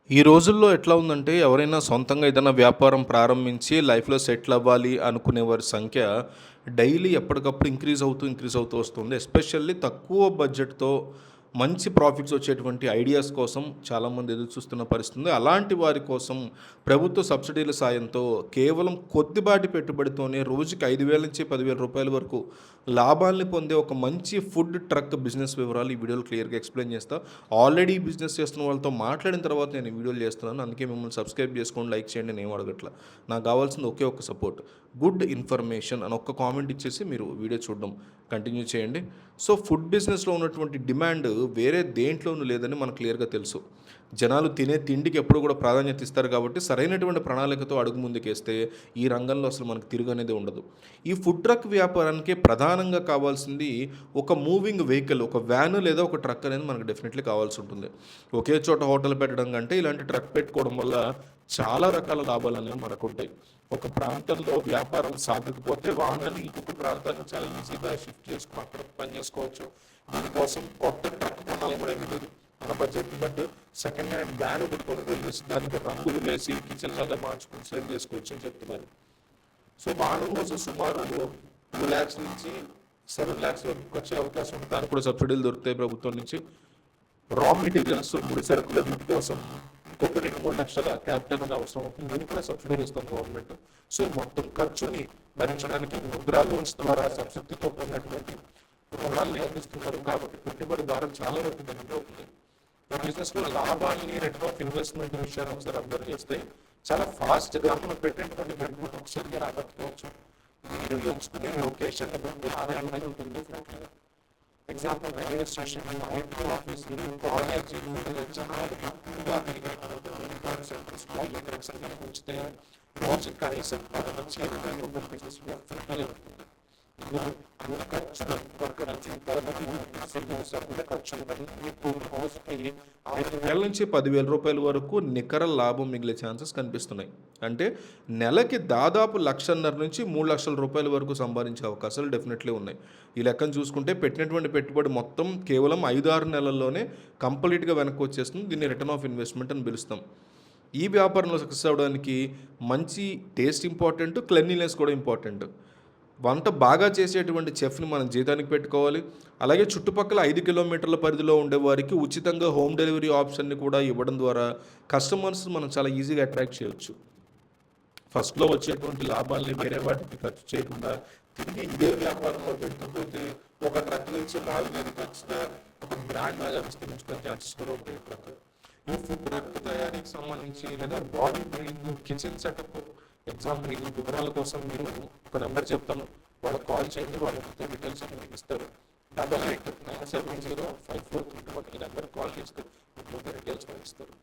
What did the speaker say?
ఈ రోజుల్లో ఎట్లా ఉందంటే ఎవరైనా సొంతంగా ఏదైనా వ్యాపారం ప్రారంభించి లైఫ్‌లో సెటిల్ అవ్వాలి అనుకునే వారి సంఖ్య డైలీ ఎప్పటికప్పుడు ఇంక్రీజ్ అవుతూ వస్తుంది. ఎస్పెషల్లీ తక్కువ బడ్జెట్‌తో మంచి ప్రాఫిట్స్ వచ్చేటువంటి ఐడియాస్ కోసం చాలామంది ఎదురు చూస్తున్న పరిస్థితి ఉంది. అలాంటి వారి కోసం ప్రభుత్వ సబ్సిడీల సాయంతో కేవలం కొద్దిపాటి పెట్టుబడితోనే రోజుకి 5,000 నుంచి 10,000 రూపాయల వరకు లాభాల్ని పొందే ఒక మంచి ఫుడ్ ట్రక్ బిజినెస్ వివరాలు ఈ వీడియోలో క్లియర్‌గా ఎక్స్‌ప్లెయిన్ చేస్తా. ఆల్రెడీ బిజినెస్ చేస్తున్న వాళ్ళతో మాట్లాడిన తర్వాత నేను ఈ వీడియోలు చేస్తున్నాను. అందుకే మిమ్మల్ని సబ్స్క్రైబ్ చేసుకోండి, లైక్ చేయండి, నేను ఏం అడగట్ల. నాకు కావాల్సింది ఒకే ఒక్క సపోర్ట్. గుడ్ ఇన్ఫర్మేషన్ అని ఒక్క కామెంట్ ఇచ్చేసి మీరు వీడియో చూడడం కంటిన్యూ చేయండి. సో ఫుడ్ బిజినెస్‌లో ఉన్నటువంటి డిమాండ్ వేరే దేంట్లోనూ లేదని మనకు క్లియర్‌గా తెలుసు. జనాలు తినే తిండికి ఎప్పుడు కూడా ప్రాధాన్యత ఇస్తారు కాబట్టి సరైనటువంటి ప్రణాళికతో అడుగు ముందుకేస్తే ఈ రంగంలో అసలు మనకు తిరుగనేదే ఉండదు. ఈ ఫుడ్ ట్రక్ వ్యాపారానికి ప్రధానంగా కావాల్సింది ఒక మూవింగ్ వెహికల్, ఒక వ్యాన్ లేదా ఒక ట్రక్ అనేది మనకు డెఫినెట్లీ కావాల్సి ఉంటుంది. ఒకే చోట హోటల్ పెట్టడం కంటే ఇలాంటి ట్రక్ పెట్టుకోవడం వల్ల చాలా రకాల లాభాలు అనేవి మనకు ఉంటాయి. ఒక ప్రాంతంలో వ్యాపారం సాగకపోతే వాహనాన్ని ఇంకొక ప్రాంతానికి చాలా ఈజీగా షిఫ్ట్ చేసుకుని అక్కడ పని చేసుకోవచ్చు. దీనికోసం కొత్త ట్రక్ కొనాలి కూడా లేదు. మన బడ్జెట్ బట్టి సెకండ్ హ్యాండ్ బ్యాన్ ఒకటి కొనుగోలు చేసి దానికి రంగులు వేసి కిచెన్ లాగా మార్చుకుని సేల్ చేసుకోవచ్చు అని చెప్తున్నారు. సో వాహనం కోసం సుమారు 2 lakhs నుంచి 7 lakhs వరకు వచ్చే అవకాశం ఉంది. దానికి కూడా సబ్సిడీలు దొరుకుతాయి ప్రభుత్వం నుంచి. రా మెటీరియల్స్, ముడి సరుకుల వీటి కోసం ఇంకొక 2-3 లక్షల క్యాపిటల్ అనేది అవసరం అవుతుంది. దీనికి కూడా సబ్సిడీ ఇస్తుంది గవర్నమెంట్. సో మొత్తం ఖర్చుని భరించడానికి ముద్రా లోన్స్ ద్వారా సబ్సిడీతో ఉన్నటువంటి రుణాలను అందిస్తున్నారు కాబట్టి పెట్టుబడి భారం చాలా వరకు తగ్గిపోతుంది. బిజినెస్ లో లాభాలని రిటర్న్ ఆఫ్ ఇన్వెస్ట్మెంట్ విషయాలు ఒకసారి అబ్జర్వ్ చేస్తే చాలా ఫాస్ట్ గా మనం పెట్టినటువంటి పెట్టుబడి ఒకసారిగా రాబట్టుకోవచ్చు. మీరు ఎంచుకునే లొకేషన్ ఆదాయం ఉంటుంది. Example railway station, IT office, college, ఉంచితే రోజు కనీసం 10 నుంచి వేల నుంచి 10,000 రూపాయల వరకు నికర లాభం మిగిలే ఛాన్సెస్ కనిపిస్తున్నాయి. అంటే నెలకి దాదాపు 1,50,000 నుంచి 3,00,000 రూపాయల వరకు సంపాదించే అవకాశాలు డెఫినెట్లీ ఉన్నాయి. ఈ లెక్కను చూసుకుంటే పెట్టినటువంటి పెట్టుబడి మొత్తం కేవలం 5-6 నెలల్లోనే కంప్లీట్గా వెనక్కి వచ్చేస్తుంది. దీన్ని రిటర్న్ ఆఫ్ ఇన్వెస్ట్మెంట్ అని పిలుస్తాం. ఈ వ్యాపారంలో సక్సెస్ అవ్వడానికి మంచి టేస్ట్ ఇంపార్టెంట్, క్లెన్లీనెస్ కూడా ఇంపార్టెంట్. వంట బాగా చేసేటువంటి చెఫ్ని మనం జీతానికి పెట్టుకోవాలి. అలాగే చుట్టుపక్కల 5 కిలోమీటర్ల పరిధిలో ఉండేవారికి ఉచితంగా హోమ్ డెలివరీ ఆప్షన్ని కూడా ఇవ్వడం ద్వారా కస్టమర్స్ మనం చాలా ఈజీగా అట్రాక్ట్ చేయొచ్చు. ఫస్ట్లో వచ్చేటువంటి లాభాలని వేరే వాటికి ఖర్చు చేయకుండా తిరిగి ఇదే వ్యాపారంలో పెట్టుకుంటే ఒక ట్రక్ నుంచి 4-5 ట్రక్స్ ఒక బ్రాండ్ లాగా విస్తరించుకునే ఛాన్సెస్ కూడా ఉంటాయి. ఈ ఫుడ్ ట్రక్ తయారీకి సంబంధించి లేదా body building, kitchen setup, example ఈ వివరాల కోసం మీరు ఒక నెంబర్ చెప్తాను, వాళ్ళకి కాల్ చేయండి. వాళ్ళ డీటెయిల్స్ మీకు ఇస్తారు. 88970543 ఈ నెంబర్ కాల్ చేస్తే మీకు డీటెయిల్స్ ఇస్తారు.